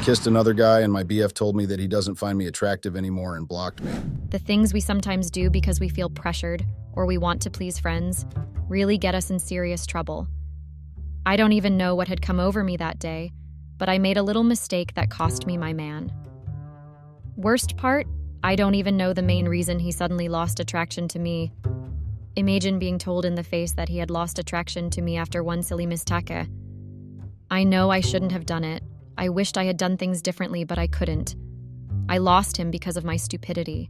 kissed another guy and my BF told me that he doesn't find me attractive anymore and blocked me. The things we sometimes do because we feel pressured or we want to please friends really get us in serious trouble. I don't even know what had come over me that day, but I made a little mistake that cost me my man. Worst part, I don't even know the main reason he suddenly lost attraction to me. Imagine being told in the face that he had lost attraction to me after one silly mistake. I know I shouldn't have done it. I wished I had done things differently, but I couldn't. I lost him because of my stupidity.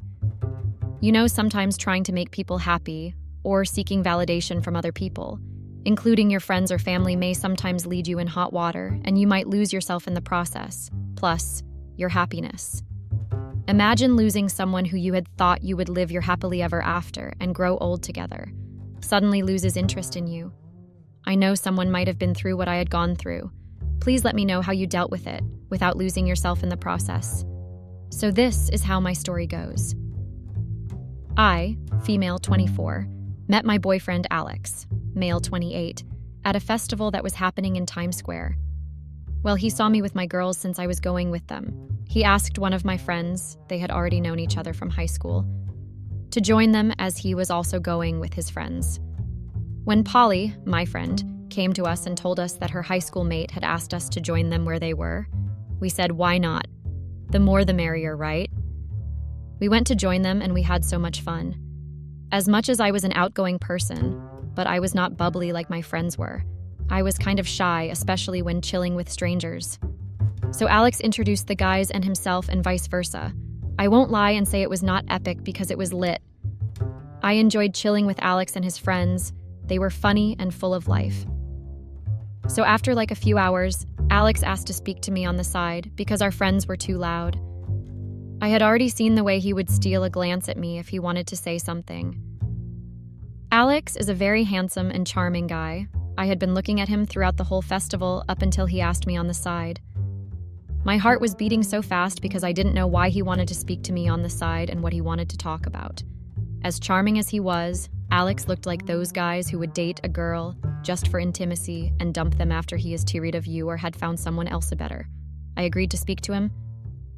You know, sometimes trying to make people happy or seeking validation from other people, including your friends or family, may sometimes lead you in hot water, and you might lose yourself in the process, plus your happiness. Imagine losing someone who you had thought you would live your happily ever after and grow old together, suddenly loses interest in you. I know someone might have been through what I had gone through. Please let me know how you dealt with it without losing yourself in the process. So this is how my story goes. I, female 24, met my boyfriend Alex, male 28, at a festival that was happening in Times Square. Well, he saw me with my girls since I was going with them. He asked one of my friends, they had already known each other from high school, to join them as he was also going with his friends. When Polly, my friend, came to us and told us that her high school mate had asked us to join them where they were, we said, why not? The more the merrier, right? We went to join them and we had so much fun. As much as I was an outgoing person, but I was not bubbly like my friends were. I was kind of shy, especially when chilling with strangers. So Alex introduced the guys and himself and vice versa. I won't lie and say it was not epic because it was lit. I enjoyed chilling with Alex and his friends. They were funny and full of life. So after like a few hours, Alex asked to speak to me on the side because our friends were too loud. I had already seen the way he would steal a glance at me if he wanted to say something. Alex is a very handsome and charming guy. I had been looking at him throughout the whole festival up until he asked me on the side. My heart was beating so fast because I didn't know why he wanted to speak to me on the side and what he wanted to talk about. As charming as he was, Alex looked like those guys who would date a girl just for intimacy and dump them after he is teary of you or had found someone else better. I agreed to speak to him.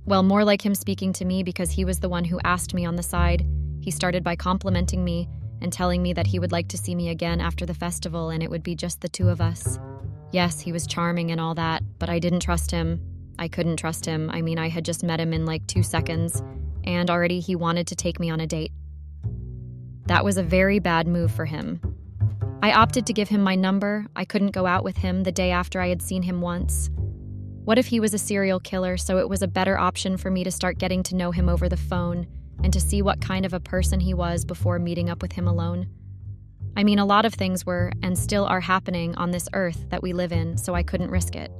Well, more like him speaking to me because he was the one who asked me on the side. He started by complimenting me and telling me that he would like to see me again after the festival and it would be just the two of us. Yes, he was charming and all that, but I didn't trust him. I couldn't trust him. I mean, I had just met him in like 2 seconds, and already he wanted to take me on a date. That was a very bad move for him. I opted to give him my number. I couldn't go out with him the day after I had seen him once. What if he was a serial killer, so it was a better option for me to start getting to know him over the phone and to see what kind of a person he was before meeting up with him alone? I mean, a lot of things were and still are happening on this earth that we live in, so I couldn't risk it.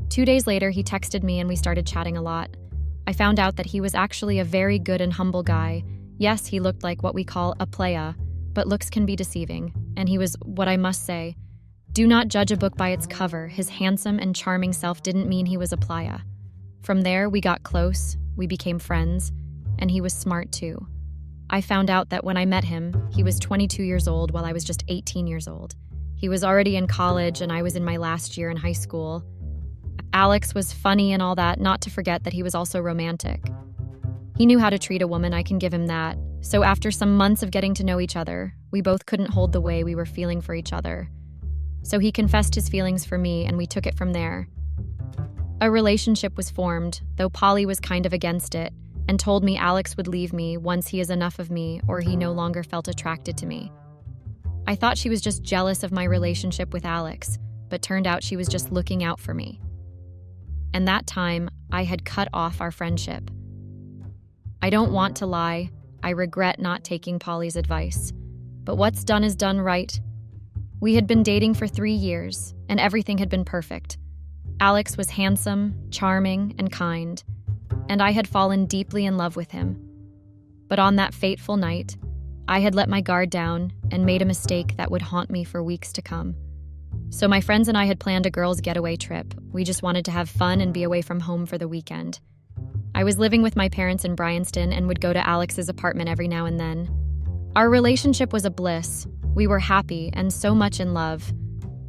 2 days later, he texted me and we started chatting a lot. I found out that he was actually a very good and humble guy. Yes, he looked like what we call a playa, but looks can be deceiving. And he was, what I must say, do not judge a book by its cover. His handsome and charming self didn't mean he was a playa. From there, we got close, we became friends, and he was smart too. I found out that when I met him, he was 22 years old while I was just 18 years old. He was already in college and I was in my last year in high school. Alex was funny and all that, not to forget that he was also romantic. He knew how to treat a woman, I can give him that. So after some months of getting to know each other, we both couldn't hold the way we were feeling for each other. So he confessed his feelings for me and we took it from there. A relationship was formed, though Polly was kind of against it and told me Alex would leave me once he is enough of me or he no longer felt attracted to me. I thought she was just jealous of my relationship with Alex, but turned out she was just looking out for me. And that time, I had cut off our friendship. I don't want to lie. I regret not taking Polly's advice. But what's done is done, right? We had been dating for 3 years, and everything had been perfect. Alex was handsome, charming, and kind, and I had fallen deeply in love with him. But on that fateful night, I had let my guard down and made a mistake that would haunt me for weeks to come. So my friends and I had planned a girls' getaway trip. We just wanted to have fun and be away from home for the weekend. I was living with my parents in Bryanston and would go to Alex's apartment every now and then. Our relationship was a bliss. We were happy and so much in love.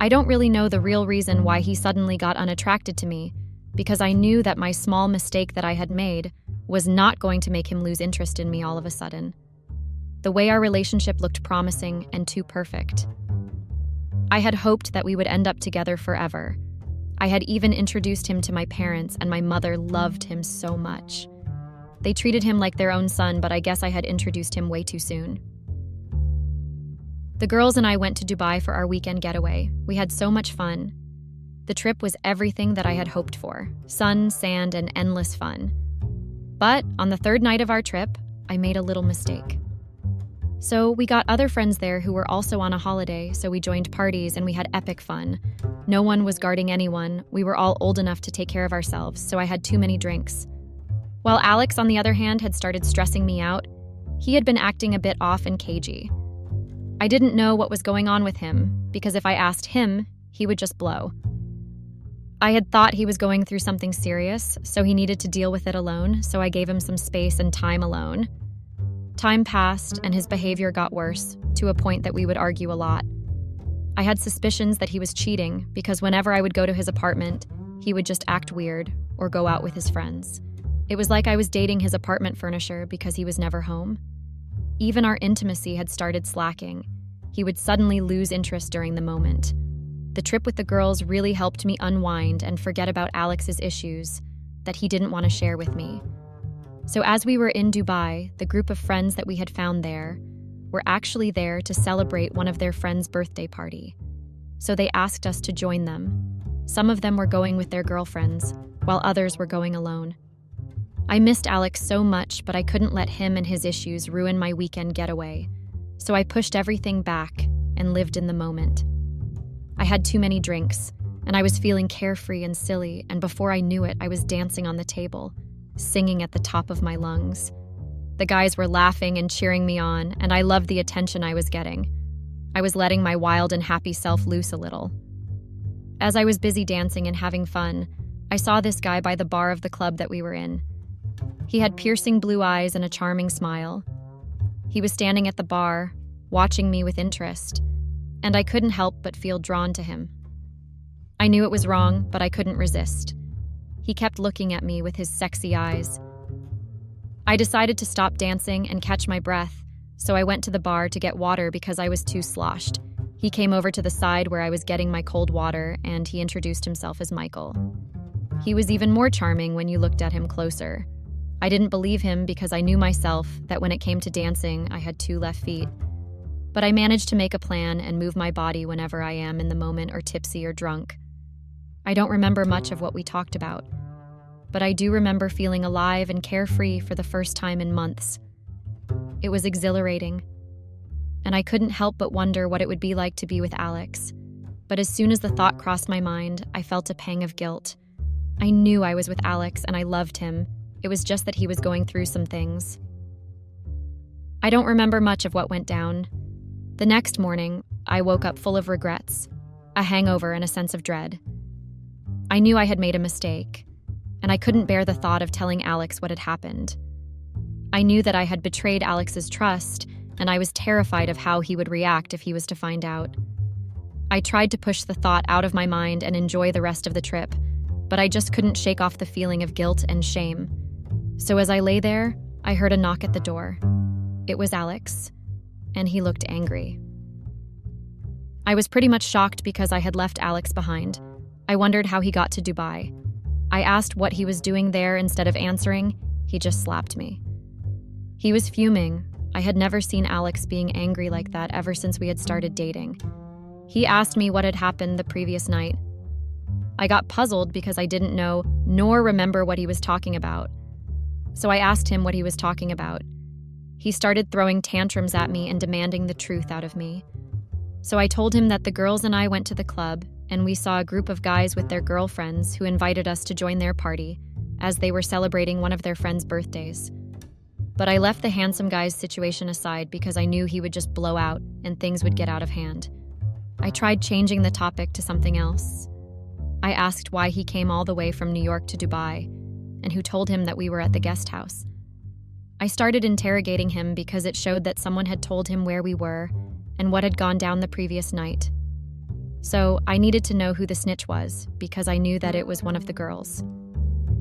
I don't really know the real reason why he suddenly got unattracted to me, because I knew that my small mistake that I had made was not going to make him lose interest in me all of a sudden. The way our relationship looked promising and too perfect. I had hoped that we would end up together forever. I had even introduced him to my parents, and my mother loved him so much. They treated him like their own son, but I guess I had introduced him way too soon. The girls and I went to Dubai for our weekend getaway. We had so much fun. The trip was everything that I had hoped for: sun, sand, and endless fun. But on the third night of our trip, I made a little mistake. So we got other friends there who were also on a holiday, so we joined parties and we had epic fun. No one was guarding anyone. We were all old enough to take care of ourselves, so I had too many drinks. While Alex, on the other hand, had started stressing me out, he had been acting a bit off and cagey. I didn't know what was going on with him, because if I asked him, he would just blow. I had thought he was going through something serious, so he needed to deal with it alone, so I gave him some space and time alone. Time passed, and his behavior got worse, to a point that we would argue a lot. I had suspicions that he was cheating, because whenever I would go to his apartment, he would just act weird or go out with his friends. It was like I was dating his apartment furniture because he was never home. Even our intimacy had started slacking. He would suddenly lose interest during the moment. The trip with the girls really helped me unwind and forget about Alex's issues that he didn't want to share with me. So as we were in Dubai, the group of friends that we had found there were actually there to celebrate one of their friends' birthday party. So they asked us to join them. Some of them were going with their girlfriends, while others were going alone. I missed Alex so much, but I couldn't let him and his issues ruin my weekend getaway. So I pushed everything back and lived in the moment. I had too many drinks, and I was feeling carefree and silly, and before I knew it, I was dancing on the table, singing at the top of my lungs. The guys were laughing and cheering me on, and I loved the attention I was getting. I was letting my wild and happy self loose a little. As I was busy dancing and having fun, I saw this guy by the bar of the club that we were in. He had piercing blue eyes and a charming smile. He was standing at the bar, watching me with interest, and I couldn't help but feel drawn to him. I knew it was wrong, but I couldn't resist. He kept looking at me with his sexy eyes. I decided to stop dancing and catch my breath, so I went to the bar to get water because I was too sloshed. He came over to the side where I was getting my cold water, and he introduced himself as Michael. He was even more charming when you looked at him closer. I didn't believe him because I knew myself that when it came to dancing, I had 2 left feet. But I managed to make a plan and move my body whenever I am in the moment or tipsy or drunk. I don't remember much of what we talked about, but I do remember feeling alive and carefree for the first time in months. It was exhilarating, and I couldn't help but wonder what it would be like to be with Alex. But as soon as the thought crossed my mind, I felt a pang of guilt. I knew I was with Alex and I loved him. It was just that he was going through some things. I don't remember much of what went down. The next morning, I woke up full of regrets, a hangover and a sense of dread. I knew I had made a mistake, and I couldn't bear the thought of telling Alex what had happened. I knew that I had betrayed Alex's trust, and I was terrified of how he would react if he was to find out. I tried to push the thought out of my mind and enjoy the rest of the trip, but I just couldn't shake off the feeling of guilt and shame. So as I lay there, I heard a knock at the door. It was Alex, and he looked angry. I was pretty much shocked because I had left Alex behind. I wondered how he got to Dubai. I asked what he was doing there. Instead of answering, he just slapped me. He was fuming. I had never seen Alex being angry like that ever since we had started dating. He asked me what had happened the previous night. I got puzzled because I didn't know nor remember what he was talking about. So I asked him what he was talking about. He started throwing tantrums at me and demanding the truth out of me. So I told him that the girls and I went to the club, and we saw a group of guys with their girlfriends who invited us to join their party, as they were celebrating one of their friends' birthdays. But I left the handsome guy's situation aside because I knew he would just blow out and things would get out of hand. I tried changing the topic to something else. I asked why he came all the way from New York to Dubai, and who told him that we were at the guest house. I started interrogating him because it showed that someone had told him where we were and what had gone down the previous night. So I needed to know who the snitch was because I knew that it was one of the girls.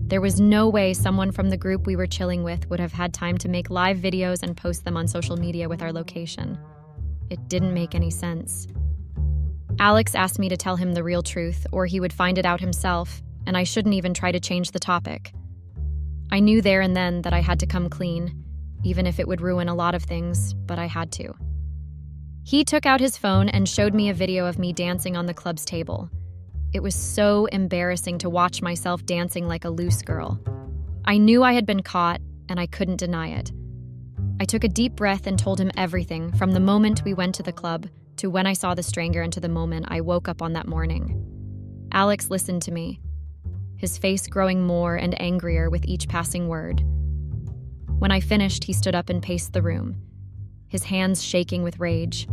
There was no way someone from the group we were chilling with would have had time to make live videos and post them on social media with our location. It didn't make any sense. Alex asked me to tell him the real truth, or he would find it out himself, and I shouldn't even try to change the topic. I knew there and then that I had to come clean, even if it would ruin a lot of things, but I had to. He took out his phone and showed me a video of me dancing on the club's table. It was so embarrassing to watch myself dancing like a loose girl. I knew I had been caught, and I couldn't deny it. I took a deep breath and told him everything, from the moment we went to the club to when I saw the stranger and to the moment I woke up on that morning. Alex listened to me, his face growing more and angrier with each passing word. When I finished, he stood up and paced the room, his hands shaking with rage.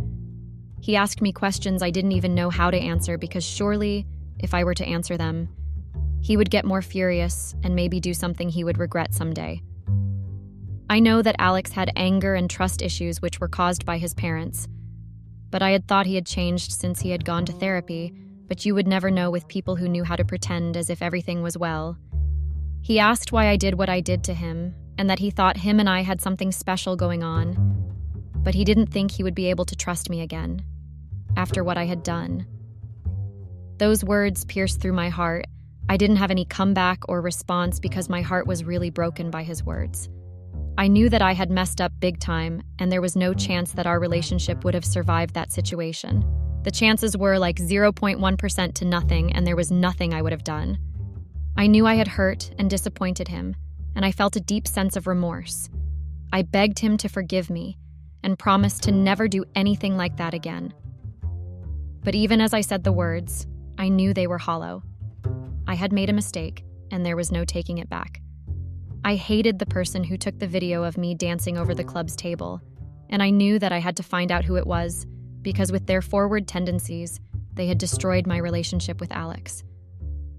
He asked me questions I didn't even know how to answer because surely, if I were to answer them, he would get more furious and maybe do something he would regret someday. I know that Alex had anger and trust issues which were caused by his parents, but I had thought he had changed since he had gone to therapy, but you would never know with people who knew how to pretend as if everything was well. He asked why I did what I did to him, and that he thought him and I had something special going on, but he didn't think he would be able to trust me again, after what I had done. Those words pierced through my heart. I didn't have any comeback or response because my heart was really broken by his words. I knew that I had messed up big time, and there was no chance that our relationship would have survived that situation. The chances were like 0.1% to nothing, and there was nothing I would have done. I knew I had hurt and disappointed him, and I felt a deep sense of remorse. I begged him to forgive me and promised to never do anything like that again. But even as I said the words, I knew they were hollow. I had made a mistake, and there was no taking it back. I hated the person who took the video of me dancing over the club's table, and I knew that I had to find out who it was, because with their forward tendencies, they had destroyed my relationship with Alex.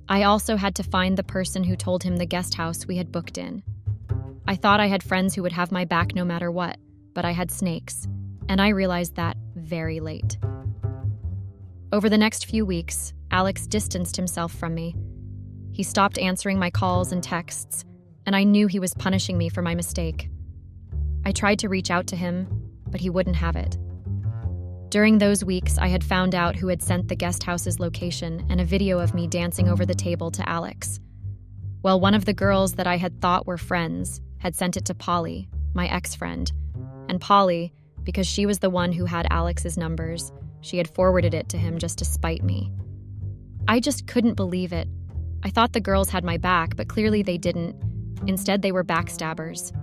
I also had to find the person who told him the guest house we had booked in. I thought I had friends who would have my back no matter what, but I had snakes, and I realized that very late. Over the next few weeks, Alex distanced himself from me. He stopped answering my calls and texts, and I knew he was punishing me for my mistake. I tried to reach out to him, but he wouldn't have it. During those weeks, I had found out who had sent the guest house's location and a video of me dancing over the table to Alex. Well, one of the girls that I had thought were friends had sent it to Polly, my ex-friend. And Polly, because she was the one who had Alex's numbers, she had forwarded it to him just to spite me. I just couldn't believe it. I thought the girls had my back, but clearly they didn't. Instead, they were backstabbers.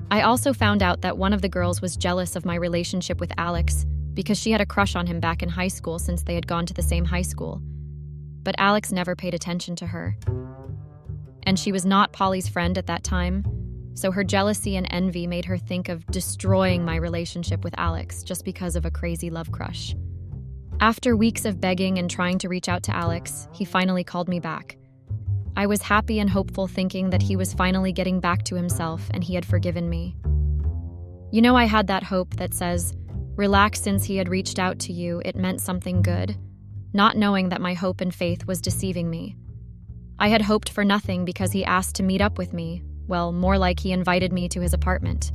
I also found out that one of the girls was jealous of my relationship with Alex because she had a crush on him back in high school since they had gone to the same high school. But Alex never paid attention to her. And she was not Polly's friend at that time, so her jealousy and envy made her think of destroying my relationship with Alex just because of a crazy love crush. After weeks of begging and trying to reach out to Alex, he finally called me back. I was happy and hopeful, thinking that he was finally getting back to himself and he had forgiven me. You know, I had that hope that says, relax, since he had reached out to you, it meant something good, not knowing that my hope and faith was deceiving me. I had hoped for nothing because he asked to meet up with me, well, more like he invited me to his apartment,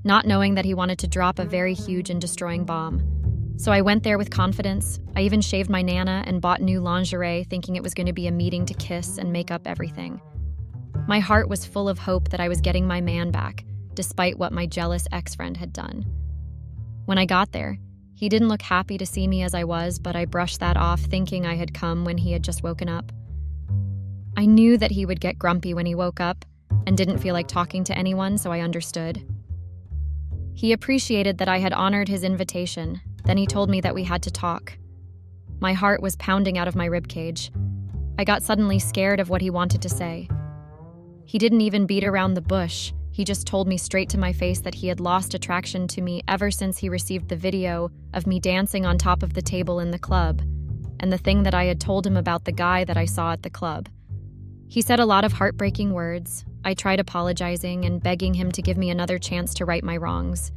not knowing that he wanted to drop a very huge and destroying bomb. So I went there with confidence. I even shaved my nana and bought new lingerie, thinking it was going to be a meeting to kiss and make up everything. My heart was full of hope that I was getting my man back, despite what my jealous ex-friend had done. When I got there, he didn't look happy to see me as I was, but I brushed that off, thinking I had come when he had just woken up. I knew that he would get grumpy when he woke up and didn't feel like talking to anyone, so I understood. He appreciated that I had honored his invitation. Then he told me that we had to talk. My heart was pounding out of my ribcage. I got suddenly scared of what he wanted to say. He didn't even beat around the bush. He just told me straight to my face that he had lost attraction to me ever since he received the video of me dancing on top of the table in the club, and the thing that I had told him about the guy that I saw at the club. He said a lot of heartbreaking words. I tried apologizing and begging him to give me another chance to right my wrongs.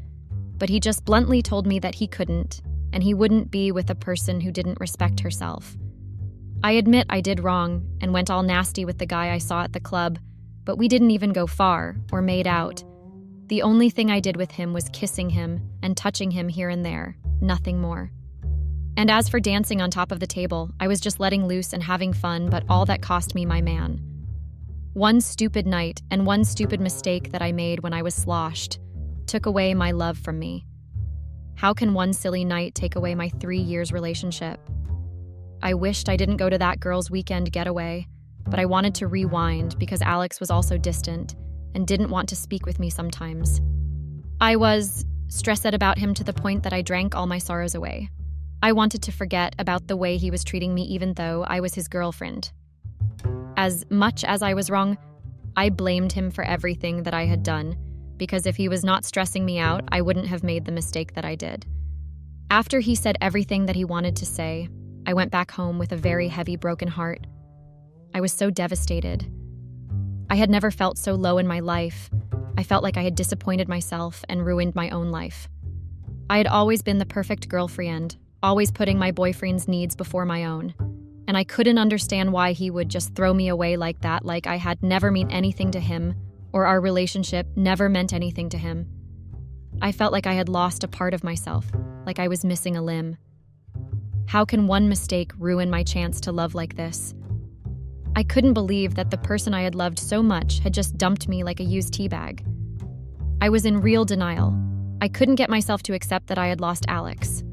But he just bluntly told me that he couldn't, and he wouldn't be with a person who didn't respect herself. I admit I did wrong and went all nasty with the guy I saw at the club, but we didn't even go far or made out. The only thing I did with him was kissing him and touching him here and there, nothing more. And as for dancing on top of the table, I was just letting loose and having fun, but all that cost me my man. One stupid night and one stupid mistake that I made when I was sloshed took away my love from me. How can one silly night take away my 3 years relationship? I wished I didn't go to that girl's weekend getaway, but I wanted to rewind because Alex was also distant and didn't want to speak with me sometimes. I was stressed about him to the point that I drank all my sorrows away. I wanted to forget about the way he was treating me even though I was his girlfriend. As much as I was wrong, I blamed him for everything that I had done, because if he was not stressing me out, I wouldn't have made the mistake that I did. After he said everything that he wanted to say, I went back home with a very heavy, broken heart. I was so devastated. I had never felt so low in my life. I felt like I had disappointed myself and ruined my own life. I had always been the perfect girlfriend, always putting my boyfriend's needs before my own. And I couldn't understand why he would just throw me away like that, like I had never meant anything to him, or our relationship never meant anything to him. I felt like I had lost a part of myself, like I was missing a limb. How can one mistake ruin my chance to love like this? I couldn't believe that the person I had loved so much had just dumped me like a used teabag. I was in real denial. I couldn't get myself to accept that I had lost Alex.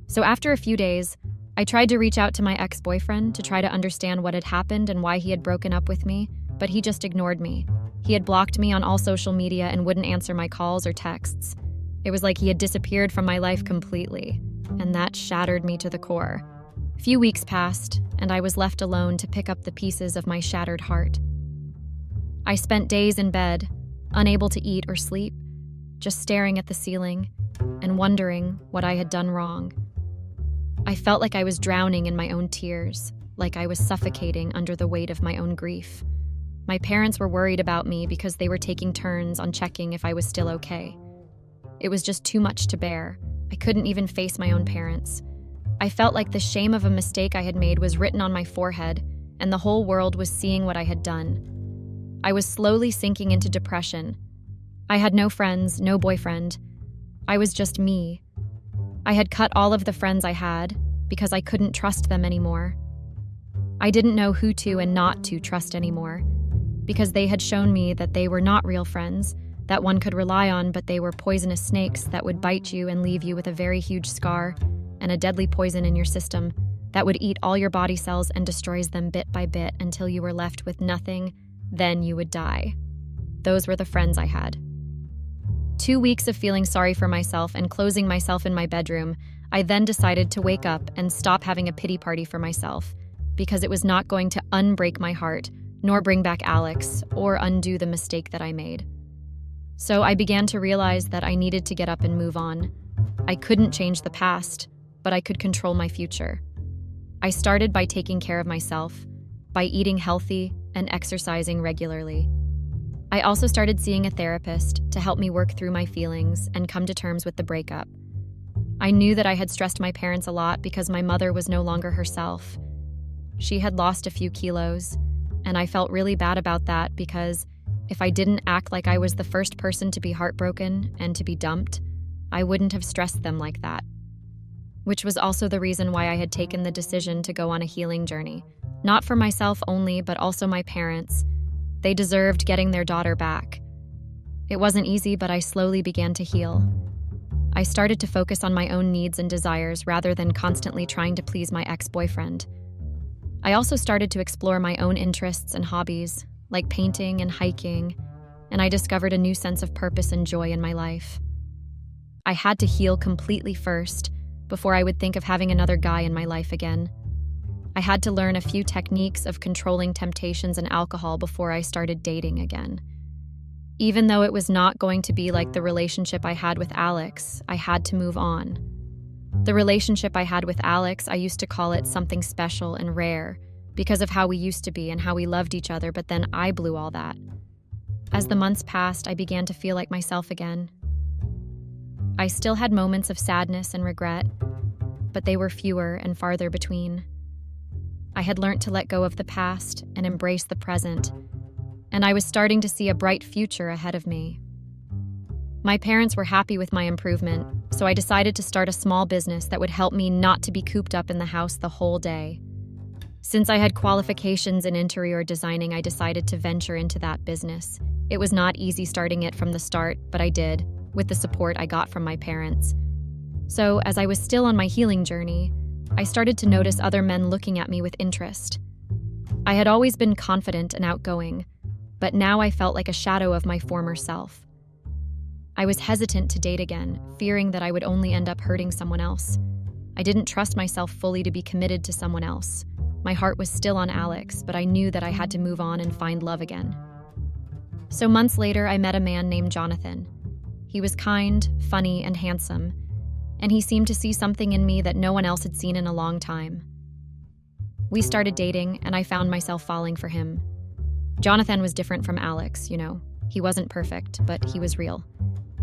So after a few days, I tried to reach out to my ex-boyfriend to try to understand what had happened and why he had broken up with me, but he just ignored me. He had blocked me on all social media and wouldn't answer my calls or texts. It was like he had disappeared from my life completely, and that shattered me to the core. A few weeks passed, and I was left alone to pick up the pieces of my shattered heart. I spent days in bed, unable to eat or sleep, just staring at the ceiling and wondering what I had done wrong. I felt like I was drowning in my own tears, like I was suffocating under the weight of my own grief. My parents were worried about me because they were taking turns on checking if I was still okay. It was just too much to bear. I couldn't even face my own parents. I felt like the shame of a mistake I had made was written on my forehead, and the whole world was seeing what I had done. I was slowly sinking into depression. I had no friends, no boyfriend. I was just me. I had cut all of the friends I had because I couldn't trust them anymore. I didn't know who to and not to trust anymore because they had shown me that they were not real friends that one could rely on, but they were poisonous snakes that would bite you and leave you with a very huge scar and a deadly poison in your system that would eat all your body cells and destroys them bit by bit until you were left with nothing, then you would die. Those were the friends I had. 2 weeks of feeling sorry for myself and closing myself in my bedroom, I then decided to wake up and stop having a pity party for myself because it was not going to unbreak my heart, nor bring back Alex, or undo the mistake that I made. So I began to realize that I needed to get up and move on. I couldn't change the past, but I could control my future. I started by taking care of myself, by eating healthy and exercising regularly. I also started seeing a therapist to help me work through my feelings and come to terms with the breakup. I knew that I had stressed my parents a lot because my mother was no longer herself. She had lost a few kilos, and I felt really bad about that because if I didn't act like I was the first person to be heartbroken and to be dumped, I wouldn't have stressed them like that. Which was also the reason why I had taken the decision to go on a healing journey. Not for myself only, but also my parents. They deserved getting their daughter back. It wasn't easy, but I slowly began to heal. I started to focus on my own needs and desires rather than constantly trying to please my ex-boyfriend. I also started to explore my own interests and hobbies, like painting and hiking, and I discovered a new sense of purpose and joy in my life. I had to heal completely first before I would think of having another guy in my life again. I had to learn a few techniques of controlling temptations and alcohol before I started dating again. Even though it was not going to be like the relationship I had with Alex, I had to move on. The relationship I had with Alex, I used to call it something special and rare because of how we used to be and how we loved each other, but then I blew all that. As the months passed, I began to feel like myself again. I still had moments of sadness and regret, but they were fewer and farther between. I had learned to let go of the past and embrace the present, and I was starting to see a bright future ahead of me. My parents were happy with my improvement, so I decided to start a small business that would help me not to be cooped up in the house the whole day. Since I had qualifications in interior designing, I decided to venture into that business. It was not easy starting it from the start, but I did, with the support I got from my parents. So, as I was still on my healing journey, I started to notice other men looking at me with interest. I had always been confident and outgoing, but now I felt like a shadow of my former self. I was hesitant to date again, fearing that I would only end up hurting someone else. I didn't trust myself fully to be committed to someone else. My heart was still on Alex, but I knew that I had to move on and find love again. So months later, I met a man named Jonathan. He was kind, funny, and handsome, and he seemed to see something in me that no one else had seen in a long time. We started dating, and I found myself falling for him. Jonathan was different from Alex, He wasn't perfect, but he was real.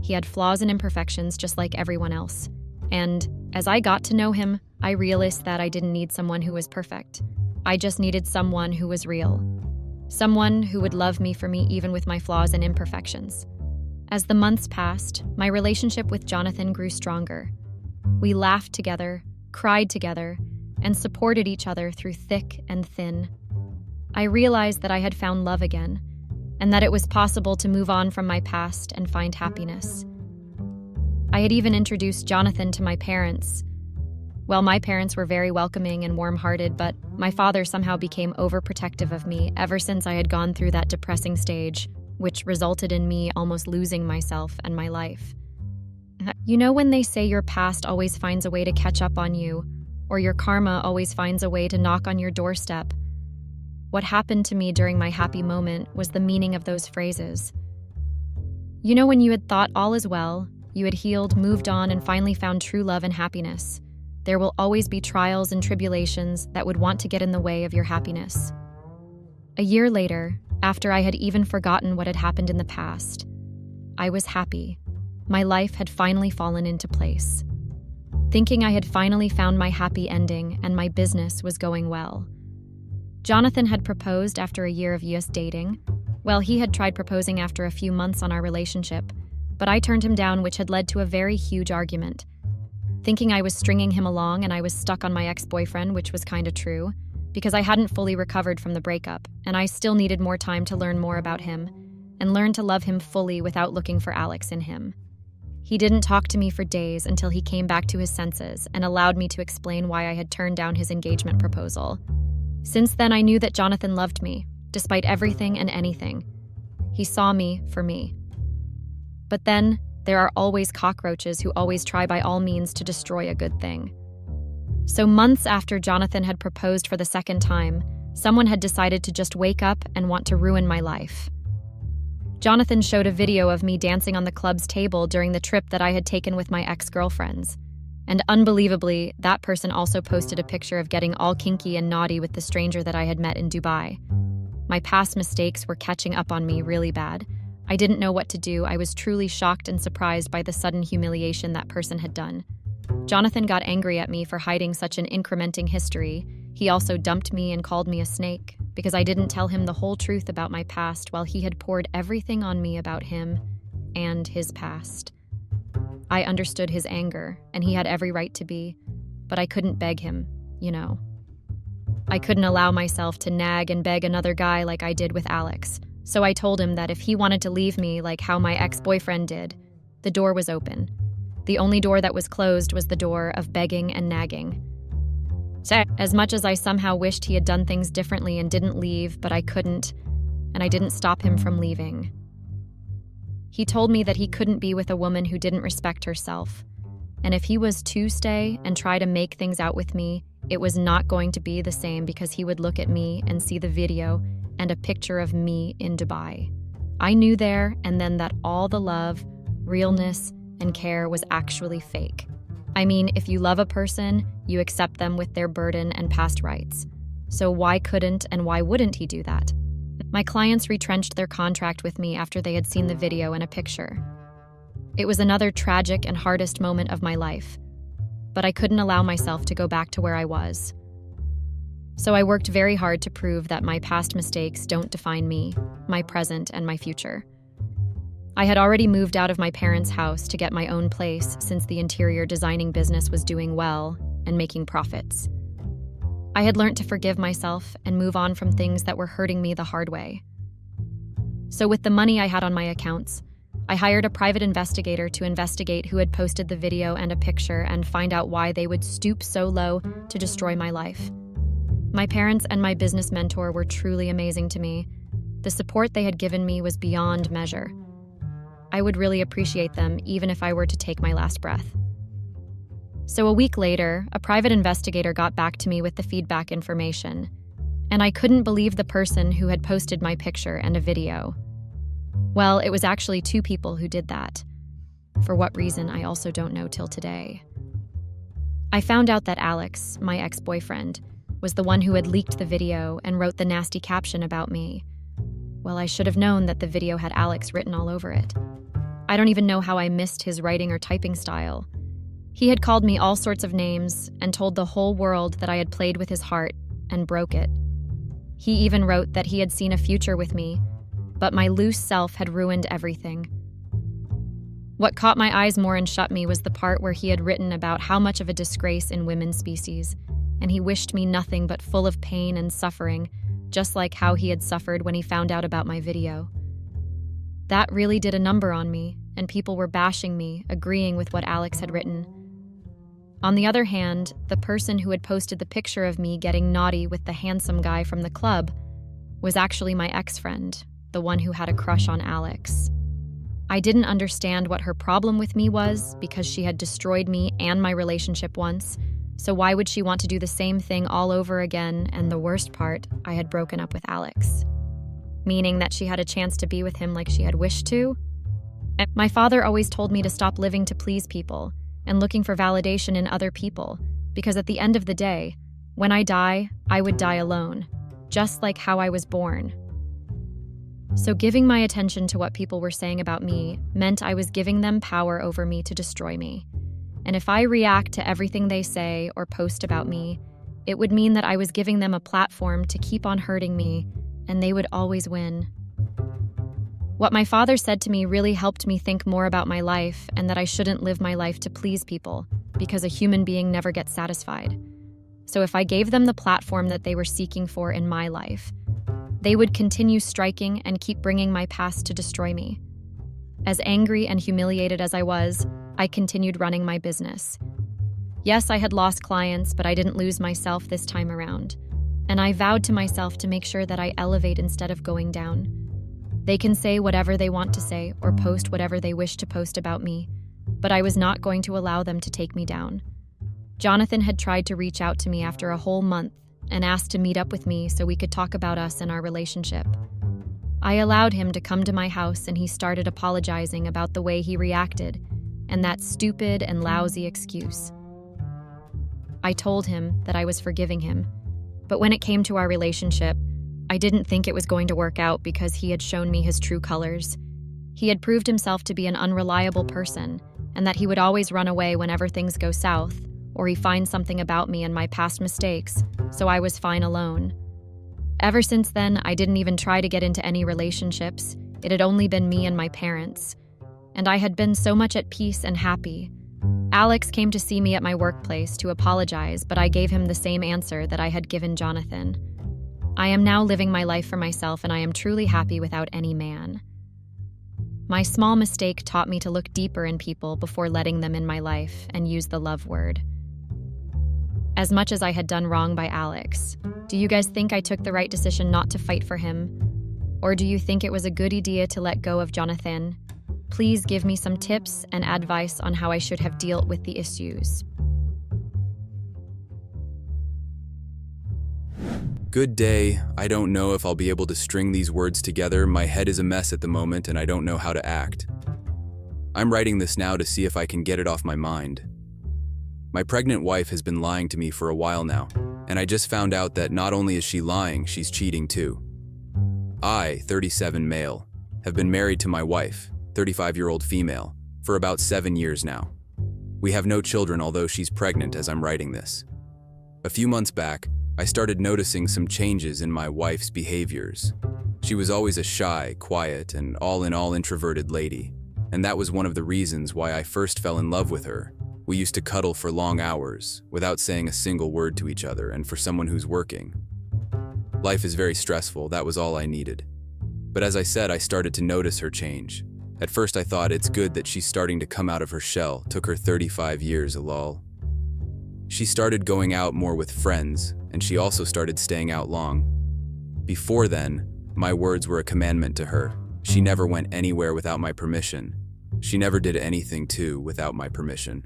He had flaws and imperfections just like everyone else. And as I got to know him, I realized that I didn't need someone who was perfect. I just needed someone who was real. Someone who would love me for me even with my flaws and imperfections. As the months passed, my relationship with Jonathan grew stronger. We laughed together, cried together, and supported each other through thick and thin. I realized that I had found love again, and that it was possible to move on from my past and find happiness. I had even introduced Jonathan to my parents. Well, my parents were very welcoming and warm-hearted, but my father somehow became overprotective of me ever since I had gone through that depressing stage, which resulted in me almost losing myself and my life. When they say your past always finds a way to catch up on you, or your karma always finds a way to knock on your doorstep? What happened to me during my happy moment was the meaning of those phrases. When you had thought all is well, you had healed, moved on, and finally found true love and happiness, there will always be trials and tribulations that would want to get in the way of your happiness. A year later, after I had even forgotten what had happened in the past, I was happy. My life had finally fallen into place. Thinking I had finally found my happy ending and my business was going well. Jonathan had proposed after a year of us dating. Well, he had tried proposing after a few months on our relationship, but I turned him down, which had led to a very huge argument. Thinking I was stringing him along and I was stuck on my ex-boyfriend, which was kinda true, because I hadn't fully recovered from the breakup, and I still needed more time to learn more about him and learn to love him fully without looking for Alex in him. He didn't talk to me for days until he came back to his senses and allowed me to explain why I had turned down his engagement proposal. Since then, I knew that Jonathan loved me, despite everything and anything. He saw me for me. But then, there are always cockroaches who always try by all means to destroy a good thing. So months after Jonathan had proposed for the second time, someone had decided to just wake up and want to ruin my life. Jonathan showed a video of me dancing on the club's table during the trip that I had taken with my ex-girlfriends. And unbelievably, that person also posted a picture of getting all kinky and naughty with the stranger that I had met in Dubai. My past mistakes were catching up on me really bad. I didn't know what to do. I was truly shocked and surprised by the sudden humiliation that person had done. Jonathan got angry at me for hiding such an incrementing history. He also dumped me and called me a snake because I didn't tell him the whole truth about my past while he had poured everything on me about him and his past. I understood his anger, and he had every right to be, but I couldn't beg him, I couldn't allow myself to nag and beg another guy like I did with Alex, so I told him that if he wanted to leave me like how my ex-boyfriend did, the door was open. The only door that was closed was the door of begging and nagging. So, as much as I somehow wished he had done things differently and didn't leave, but I couldn't, and I didn't stop him from leaving. He told me that he couldn't be with a woman who didn't respect herself, and if he was to stay and try to make things out with me, it was not going to be the same because he would look at me and see the video and a picture of me in Dubai. I knew there and then that all the love, realness, and care was actually fake. I mean, if you love a person, you accept them with their burden and past rights. So why couldn't and why wouldn't he do that? My clients retrenched their contract with me after they had seen the video and a picture. It was another tragic and hardest moment of my life, but I couldn't allow myself to go back to where I was. So I worked very hard to prove that my past mistakes don't define me, my present, and my future. I had already moved out of my parents' house to get my own place since the interior designing business was doing well and making profits. I had learned to forgive myself and move on from things that were hurting me the hard way. So with the money I had on my accounts, I hired a private investigator to investigate who had posted the video and a picture and find out why they would stoop so low to destroy my life. My parents and my business mentor were truly amazing to me. The support they had given me was beyond measure. I would really appreciate them even if I were to take my last breath. So a week later, a private investigator got back to me with the feedback information, and I couldn't believe the person who had posted my picture and a video. Well, it was actually 2 people who did that. For what reason, I also don't know till today. I found out that Alex, my ex-boyfriend, was the one who had leaked the video and wrote the nasty caption about me. Well, I should have known that the video had Alex written all over it. I don't even know how I missed his writing or typing style. He had called me all sorts of names and told the whole world that I had played with his heart and broke it. He even wrote that he had seen a future with me, but my loose self had ruined everything. What caught my eyes more and shut me was the part where he had written about how much of a disgrace in women's species, and he wished me nothing but full of pain and suffering, just like how he had suffered when he found out about my video. That really did a number on me, and people were bashing me, agreeing with what Alex had written. On the other hand, the person who had posted the picture of me getting naughty with the handsome guy from the club was actually my ex-friend, the one who had a crush on Alex. I didn't understand what her problem with me was because she had destroyed me and my relationship once, so why would she want to do the same thing all over again? And the worst part, I had broken up with Alex. Meaning that she had a chance to be with him like she had wished to? My father always told me to stop living to please people and looking for validation in other people, because at the end of the day, when I die, I would die alone, just like how I was born. So giving my attention to what people were saying about me meant I was giving them power over me to destroy me. And if I react to everything they say or post about me, it would mean that I was giving them a platform to keep on hurting me, and they would always win. What my father said to me really helped me think more about my life and that I shouldn't live my life to please people, because a human being never gets satisfied. So if I gave them the platform that they were seeking for in my life, they would continue striking and keep bringing my past to destroy me. As angry and humiliated as I was, I continued running my business. Yes, I had lost clients, but I didn't lose myself this time around. And I vowed to myself to make sure that I elevate instead of going down. They can say whatever they want to say or post whatever they wish to post about me, but I was not going to allow them to take me down. Jonathan had tried to reach out to me after a whole month and asked to meet up with me so we could talk about us and our relationship. I allowed him to come to my house and he started apologizing about the way he reacted and that stupid and lousy excuse. I told him that I was forgiving him, but when it came to our relationship, I didn't think it was going to work out because he had shown me his true colors. He had proved himself to be an unreliable person and that he would always run away whenever things go south, or he finds something about me and my past mistakes, so I was fine alone. Ever since then, I didn't even try to get into any relationships. It had only been me and my parents. And I had been so much at peace and happy. Alex came to see me at my workplace to apologize, but I gave him the same answer that I had given Jonathan. I am now living my life for myself and I am truly happy without any man. My small mistake taught me to look deeper in people before letting them in my life and use the love word. As much as I had done wrong by Alex, do you guys think I took the right decision not to fight for him? Or do you think it was a good idea to let go of Jonathan? Please give me some tips and advice on how I should have dealt with the issues. Good day. I don't know if I'll be able to string these words together. My head is a mess at the moment and I don't know how to act. I'm writing this now to see if I can get it off my mind. My pregnant wife has been lying to me for a while now, and I just found out that not only is she lying, she's cheating too. I, 37 male, have been married to my wife, 35-year-old female, for about 7 years now. We have no children, although she's pregnant as I'm writing this. A few months back, I started noticing some changes in my wife's behaviors. She was always a shy, quiet, and all-in-all introverted lady, and that was one of the reasons why I first fell in love with her. We used to cuddle for long hours, without saying a single word to each other, and for someone who's working. Life is very stressful, that was all I needed. But as I said, I started to notice her change. At first I thought it's good that she's starting to come out of her shell, took her 35 years, lol. She started going out more with friends, and she also started staying out long. Before then, my words were a commandment to her. She never went anywhere without my permission. She never did anything too without my permission.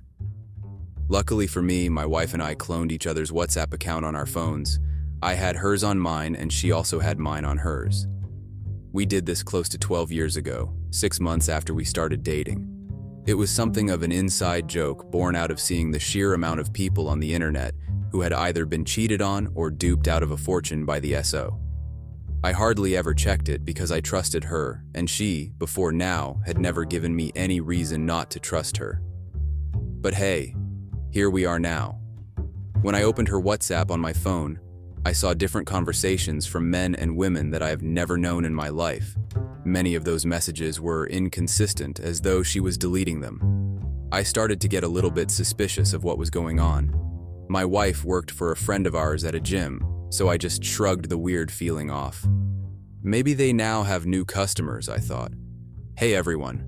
Luckily for me, my wife and I cloned each other's WhatsApp account on our phones. I had hers on mine and she also had mine on hers. We did this close to 12 years ago, 6 months after we started dating. It was something of an inside joke born out of seeing the sheer amount of people on the internet who had either been cheated on or duped out of a fortune by the SO. I hardly ever checked it because I trusted her, and she, before now, had never given me any reason not to trust her. But hey, here we are now. When I opened her WhatsApp on my phone, I saw different conversations from men and women that I have never known in my life. Many of those messages were inconsistent, as though she was deleting them. I started to get a little bit suspicious of what was going on. My wife worked for a friend of ours at a gym, so I just shrugged the weird feeling off. Maybe they now have new customers, I thought. Hey everyone.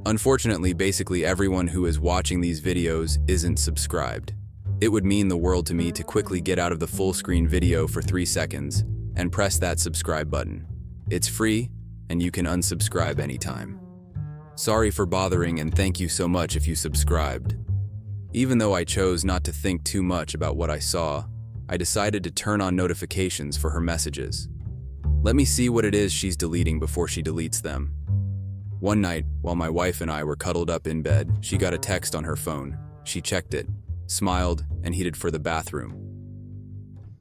Unfortunately, basically everyone who is watching these videos isn't subscribed. It would mean the world to me to quickly get out of the full screen video for 3 seconds and press that subscribe button. It's free, and you can unsubscribe anytime. Sorry for bothering, and thank you so much if you subscribed. Even though I chose not to think too much about what I saw, I decided to turn on notifications for her messages. Let me see what it is she's deleting before she deletes them. One night, while my wife and I were cuddled up in bed, she got a text on her phone. She checked it, smiled, and headed for the bathroom.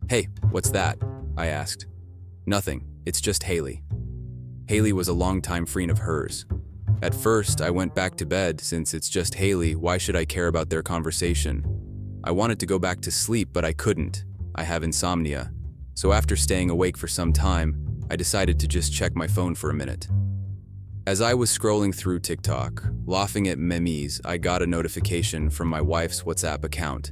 Hey, what's that? I asked. Nothing, it's just Haley. Haley was a longtime friend of hers. At first, I went back to bed since it's just Haley, why should I care about their conversation? I wanted to go back to sleep, but I couldn't. I have insomnia. So after staying awake for some time, I decided to just check my phone for a minute. As I was scrolling through TikTok, laughing at memes, I got a notification from my wife's WhatsApp account.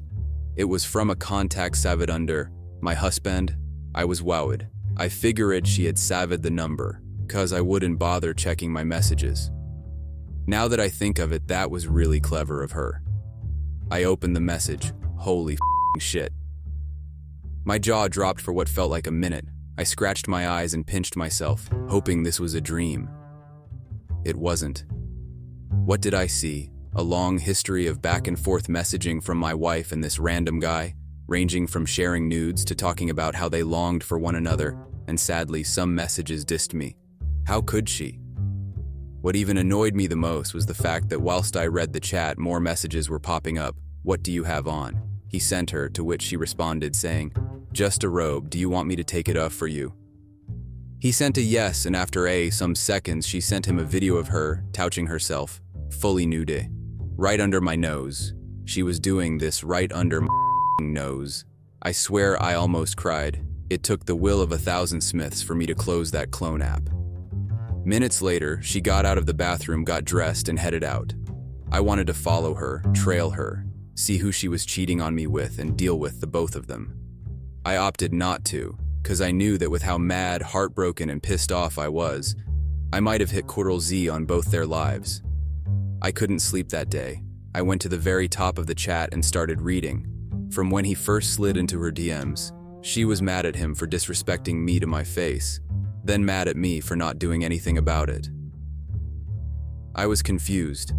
It was from a contact saved under my husband. I was wowed. I figured she had saved the number, cause I wouldn't bother checking my messages. Now that I think of it, that was really clever of her. I opened the message. Holy shit. My jaw dropped for what felt like a minute. I scratched my eyes and pinched myself, hoping this was a dream. It wasn't. What did I see? A long history of back and forth messaging from my wife and this random guy, ranging from sharing nudes to talking about how they longed for one another, and sadly, some messages dissed me. How could she? What even annoyed me the most was the fact that whilst I read the chat, more messages were popping up. What do you have on? He sent her, to which she responded saying, just a robe, do you want me to take it off for you? He sent a yes, and after some seconds, she sent him a video of her, touching herself, fully nude, right under my nose. She was doing this right under my nose. I swear I almost cried. It took the will of 1,000 Smiths for me to close that clone app. Minutes later, she got out of the bathroom, got dressed, and headed out. I wanted to follow her, trail her, see who she was cheating on me with, and deal with the both of them. I opted not to, cause I knew that with how mad, heartbroken, and pissed off I was, I might have hit Ctrl-Z on both their lives. I couldn't sleep that day. I went to the very top of the chat and started reading. From when he first slid into her DMs, she was mad at him for disrespecting me to my face, then mad at me for not doing anything about it. I was confused.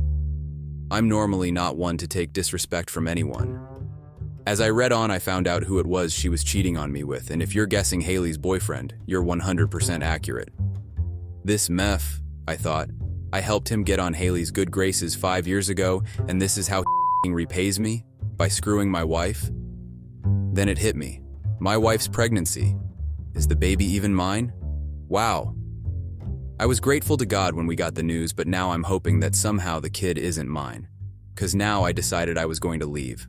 I'm normally not one to take disrespect from anyone. As I read on, I found out who it was she was cheating on me with, and if you're guessing Haley's boyfriend, you're 100% accurate. This meth, I thought. I helped him get on Haley's good graces 5 years ago, and this is how he repays me? By screwing my wife? Then it hit me. My wife's pregnancy. Is the baby even mine? Wow. I was grateful to God when we got the news, but now I'm hoping that somehow the kid isn't mine. 'Cause now I decided I was going to leave.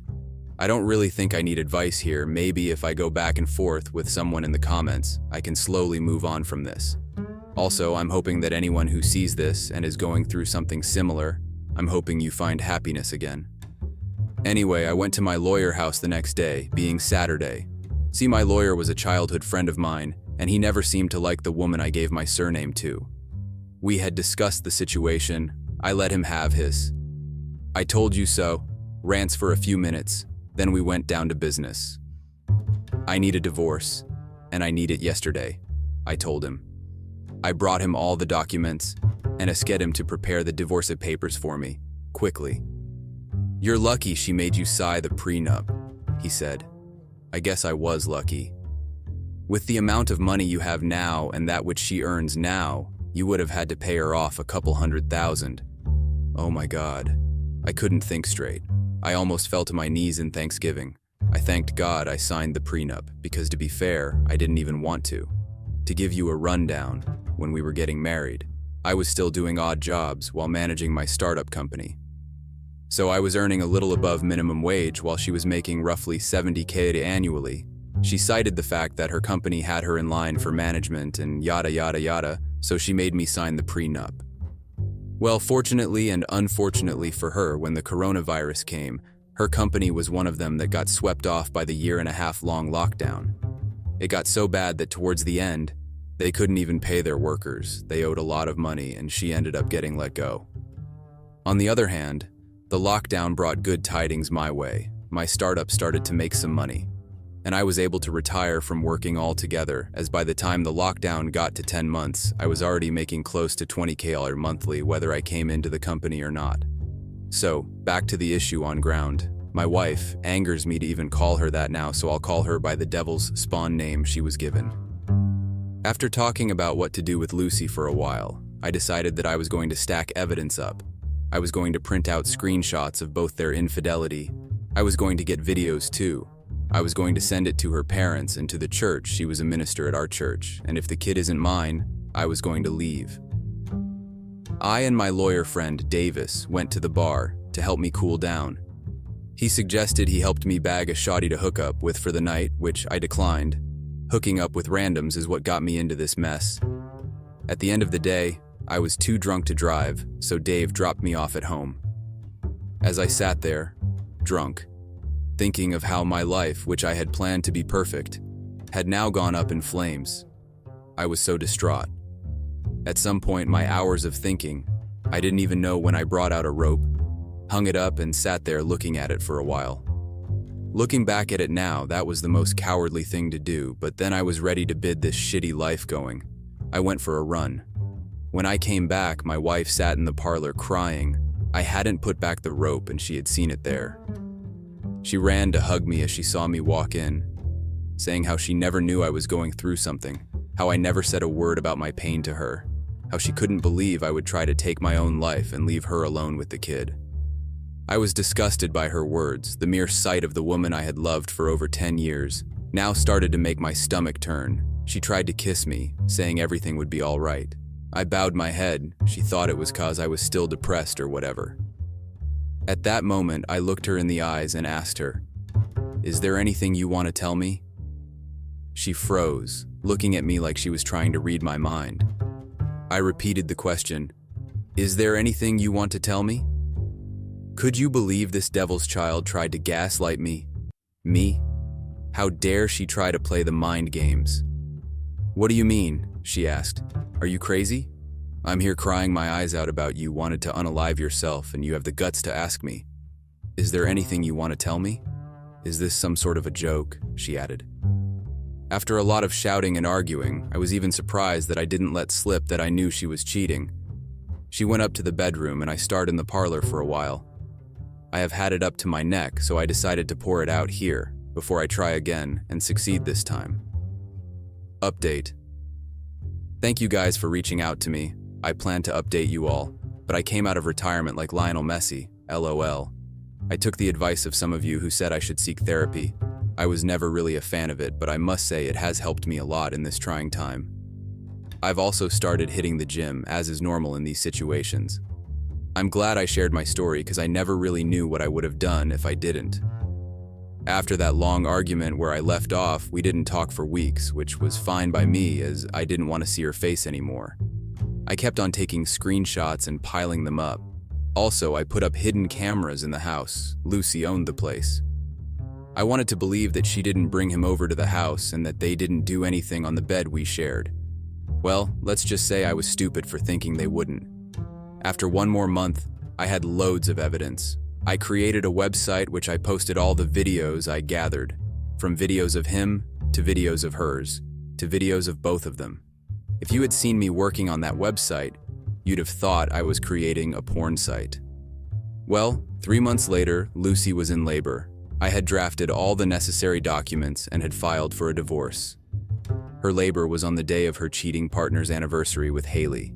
I don't really think I need advice here. Maybe if I go back and forth with someone in the comments, I can slowly move on from this. Also, I'm hoping that anyone who sees this and is going through something similar, I'm hoping you find happiness again. Anyway, I went to my lawyer house the next day, being Saturday. See, my lawyer was a childhood friend of mine, and he never seemed to like the woman I gave my surname to. We had discussed the situation. I let him have his "I told you so" rants for a few minutes, then we went down to business. I need a divorce, and I need it yesterday, I told him. I brought him all the documents and asked him to prepare the divorce papers for me, quickly. "You're lucky she made you sign the prenup," he said. I guess I was lucky. With the amount of money you have now and that which she earns now, you would have had to pay her off a couple $100,000. Oh my God. I couldn't think straight. I almost fell to my knees in thanksgiving. I thanked God I signed the prenup because, to be fair, I didn't even want to. To give you a rundown, when we were getting married, I was still doing odd jobs while managing my startup company. So I was earning a little above minimum wage while she was making roughly $70K annually. She cited the fact that her company had her in line for management and yada yada yada, so she made me sign the prenup. Well, fortunately and unfortunately for her, when the coronavirus came, her company was one of them that got swept off by the 1.5-year-long lockdown. It got so bad that towards the end, they couldn't even pay their workers. They owed a lot of money, and she ended up getting let go. On the other hand, the lockdown brought good tidings my way. My startup started to make some money, and I was able to retire from working altogether, as by the time the lockdown got to 10 months, I was already making close to $20K monthly, whether I came into the company or not. So, back to the issue on ground. My wife angers me to even call her that now, so I'll call her by the devil's spawn name she was given. After talking about what to do with Lucy for a while, I decided that I was going to stack evidence up. I was going to print out screenshots of both their infidelity. I was going to get videos too. I was going to send it to her parents and to the church. She was a minister at our church, and if the kid isn't mine, I was going to leave. I and my lawyer friend Davis went to the bar to help me cool down. He suggested he helped me bag a shoddy to hook up with for the night, which I declined. Hooking up with randoms is what got me into this mess. At the end of the day, I was too drunk to drive, so Dave dropped me off at home. As I sat there, drunk, thinking of how my life, which I had planned to be perfect, had now gone up in flames, I was so distraught. At some point, my hours of thinking, I didn't even know when I brought out a rope, hung it up and sat there looking at it for a while. Looking back at it now, that was the most cowardly thing to do, but then I was ready to bid this shitty life going. I went for a run. When I came back, my wife sat in the parlor crying. I hadn't put back the rope and she had seen it there. She ran to hug me as she saw me walk in, saying how she never knew I was going through something, how I never said a word about my pain to her, how she couldn't believe I would try to take my own life and leave her alone with the kid. I was disgusted by her words. The mere sight of the woman I had loved for over 10 years now started to make my stomach turn. She tried to kiss me, saying everything would be all right. I bowed my head. She thought it was 'cause I was still depressed or whatever. At that moment, I looked her in the eyes and asked her, "Is there anything you want to tell me?" She froze, looking at me like she was trying to read my mind. I repeated the question, "Is there anything you want to tell me?" Could you believe this devil's child tried to gaslight me? Me? How dare she try to play the mind games? "What do you mean?" she asked. "Are you crazy? I'm here crying my eyes out about you wanted to unalive yourself and you have the guts to ask me, 'Is there anything you want to tell me? Is this some sort of a joke?'" she added. After a lot of shouting and arguing, I was even surprised that I didn't let slip that I knew she was cheating. She went up to the bedroom and I starred in the parlor for a while. I have had it up to my neck, so I decided to pour it out here before I try again and succeed this time. Update. Thank you guys for reaching out to me. I planned to update you all, but I came out of retirement like Lionel Messi, LOL. I took the advice of some of you who said I should seek therapy. I was never really a fan of it, but I must say it has helped me a lot in this trying time. I've also started hitting the gym, as is normal in these situations. I'm glad I shared my story because I never really knew what I would have done if I didn't. After that long argument where I left off, we didn't talk for weeks, which was fine by me as I didn't want to see her face anymore. I kept on taking screenshots and piling them up. Also, I put up hidden cameras in the house. Lucy owned the place. I wanted to believe that she didn't bring him over to the house and that they didn't do anything on the bed we shared. Well, let's just say I was stupid for thinking they wouldn't. After one more month, I had loads of evidence. I created a website which I posted all the videos I gathered, from videos of him to videos of hers, to videos of both of them. If you had seen me working on that website, you'd have thought I was creating a porn site. Well, 3 months later, Lucy was in labor. I had drafted all the necessary documents and had filed for a divorce. Her labor was on the day of her cheating partner's anniversary with Haley.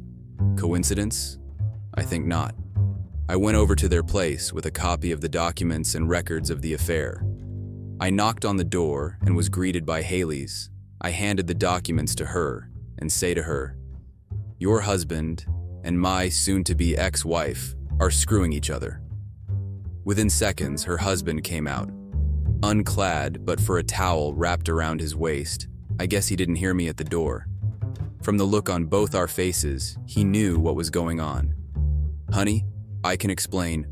Coincidence? I think not. I went over to their place with a copy of the documents and records of the affair. I knocked on the door and was greeted by Haley's. I handed the documents to her and say to her, "Your husband and my soon-to-be ex-wife are screwing each other." Within seconds, her husband came out, unclad but for a towel wrapped around his waist. I guess he didn't hear me at the door. From the look on both our faces, he knew what was going on. "Honey, I can explain,"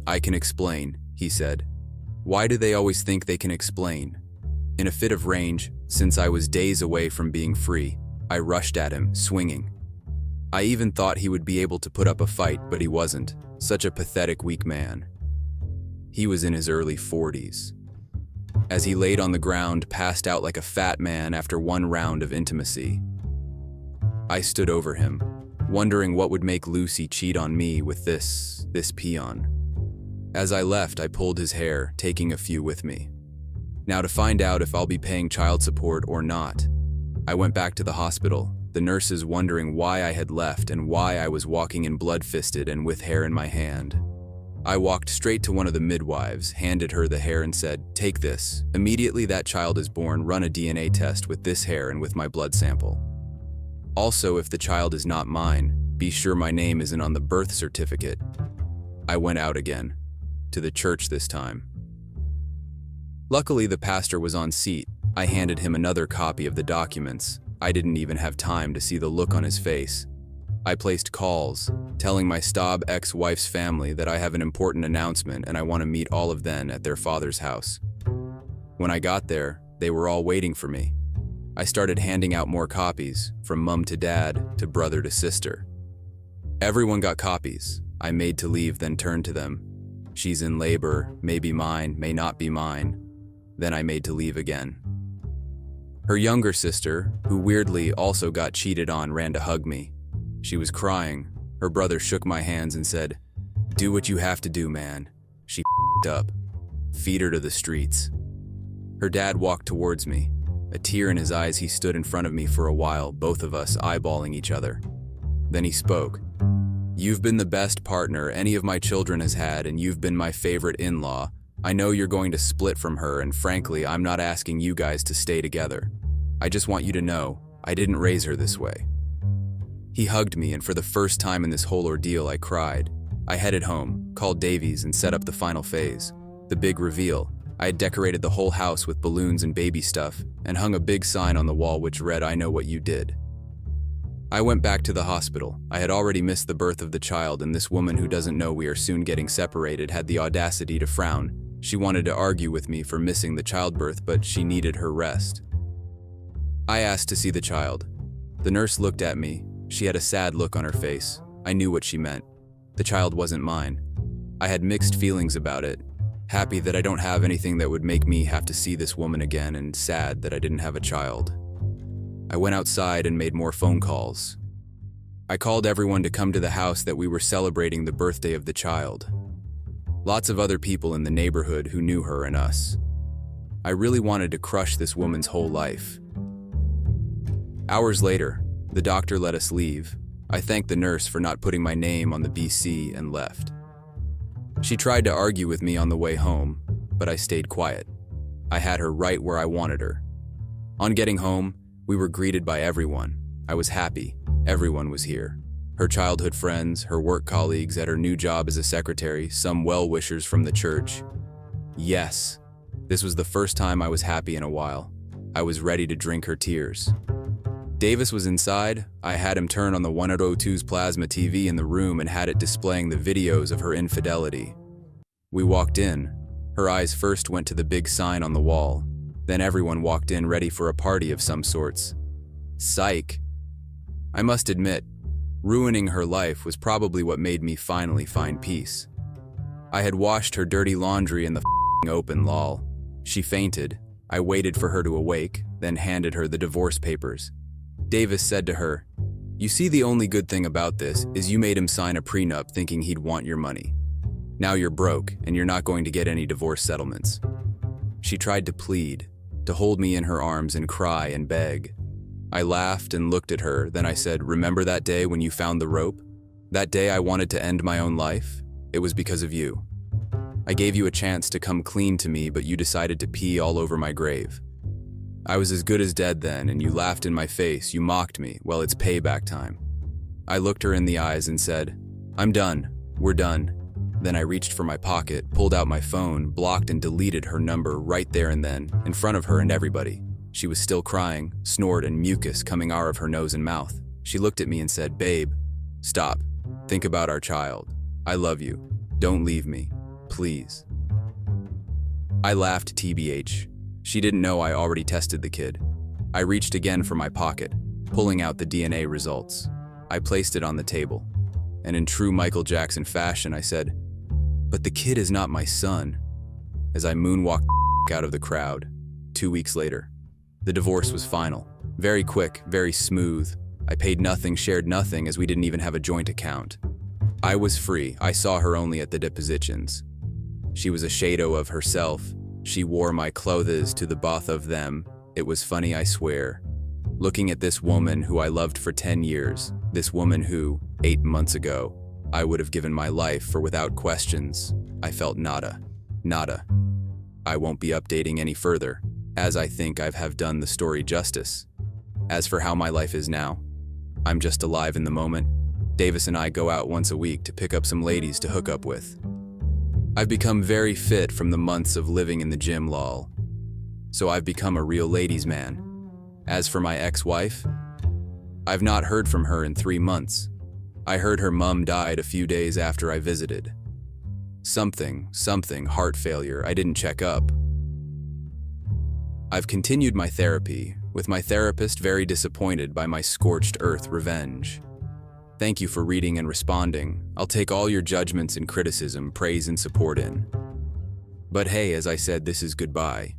he said. Why do they always think they can explain? In a fit of rage, since I was days away from being free, I rushed at him, swinging. I even thought he would be able to put up a fight, but he wasn't. Such a pathetic, weak man. He was in his early 40s. As he laid on the ground, passed out like a fat man after one round of intimacy, I stood over him, wondering what would make Lucy cheat on me with this peon. As I left, I pulled his hair, taking a few with me. Now to find out if I'll be paying child support or not, I went back to the hospital, the nurses wondering why I had left and why I was walking in blood-fisted and with hair in my hand. I walked straight to one of the midwives, handed her the hair and said, "Take this. Immediately that child is born, run a DNA test with this hair and with my blood sample. Also, if the child is not mine, be sure my name isn't on the birth certificate." I went out again, to the church this time. Luckily, the pastor was on seat. I handed him another copy of the documents. I didn't even have time to see the look on his face. I placed calls, telling my Staub ex-wife's family that I have an important announcement and I want to meet all of them at their father's house. When I got there, they were all waiting for me. I started handing out more copies, from mom to dad to brother to sister. Everyone got copies. I made to leave, then turned to them. "She's in labor, may be mine, may not be mine." Then I made to leave again. Her younger sister, who weirdly also got cheated on, ran to hug me. She was crying. Her brother shook my hands and said, "Do what you have to do, man. She f***ed up. Feed her to the streets." Her dad walked towards me. A tear in his eyes, he stood in front of me for a while, both of us eyeballing each other. Then he spoke. "You've been the best partner any of my children has had, and you've been my favorite in-law. I know you're going to split from her, and frankly, I'm not asking you guys to stay together. I just want you to know, I didn't raise her this way." He hugged me, and for the first time in this whole ordeal, I cried. I headed home, called Davies, and set up the final phase. The big reveal. I had decorated the whole house with balloons and baby stuff, and hung a big sign on the wall which read, "I know what you did." I went back to the hospital. I had already missed the birth of the child, and this woman who doesn't know we are soon getting separated had the audacity to frown. She wanted to argue with me for missing the childbirth, but she needed her rest. I asked to see the child. The nurse looked at me. She had a sad look on her face. I knew what she meant. The child wasn't mine. I had mixed feelings about it. Happy that I don't have anything that would make me have to see this woman again, and sad that I didn't have a child. I went outside and made more phone calls. I called everyone to come to the house that we were celebrating the birthday of the child. Lots of other people in the neighborhood who knew her and us. I really wanted to crush this woman's whole life. Hours later, the doctor let us leave. I thanked the nurse for not putting my name on the BC and left. She tried to argue with me on the way home, but I stayed quiet. I had her right where I wanted her. On getting home, we were greeted by everyone. I was happy. Everyone was here. Her childhood friends, her work colleagues at her new job as a secretary, some well-wishers from the church. Yes, This was the first time I was happy in a while. I was ready to drink her tears. Davis was inside. I had him turn on the 102's plasma TV in the room and had it displaying the videos of her infidelity. We walked in. Her eyes first went to the big sign on the wall. Then everyone walked in ready for a party of some sorts. Psych. I must admit, ruining her life was probably what made me finally find peace. I had washed her dirty laundry in the open lol. She fainted. I waited for her to awake, then handed her the divorce papers. Davis said to her, "You see, the only good thing about this is you made him sign a prenup thinking he'd want your money. Now you're broke and you're not going to get any divorce settlements." She tried to plead, to hold me in her arms and cry and beg. I laughed and looked at her, then I said, "Remember that day when you found the rope? That day I wanted to end my own life? It was because of you. I gave you a chance to come clean to me, but you decided to pee all over my grave. I was as good as dead then, and you laughed in my face, you mocked me. Well, it's payback time." I looked her in the eyes and said, "I'm done. We're done." Then I reached for my pocket, pulled out my phone, blocked and deleted her number right there and then, in front of her and everybody. She was still crying, snort and mucus coming out of her nose and mouth. She looked at me and said, "Babe, stop. Think about our child. I love you. Don't leave me. Please." I laughed TBH. She didn't know I already tested the kid. I reached again for my pocket, pulling out the DNA results. I placed it on the table, and in true Michael Jackson fashion, I said, "But the kid is not my son," as I moonwalked out of the crowd. 2 weeks later, the divorce was final. Very quick, very smooth. I paid nothing, shared nothing, as we didn't even have a joint account. I was free. I saw her only at the depositions. She was a shadow of herself. She wore my clothes to the both of them. It was funny, I swear. Looking at this woman who I loved for 10 years, this woman who, 8 months ago, I would have given my life for without questions, I felt nada. Nada. I won't be updating any further, as I think I have done the story justice. As for how my life is now, I'm just alive in the moment. Davis and I go out once a week to pick up some ladies to hook up with. I've become very fit from the months of living in the gym lol. So I've become a real ladies' man. As for my ex-wife, I've not heard from her in 3 months. I heard her mum died a few days after I visited. Something, heart failure, I didn't check up. I've continued my therapy, with my therapist very disappointed by my scorched earth revenge. Thank you for reading and responding. I'll take all your judgments and criticism, praise and support in. But hey, as I said, this is goodbye.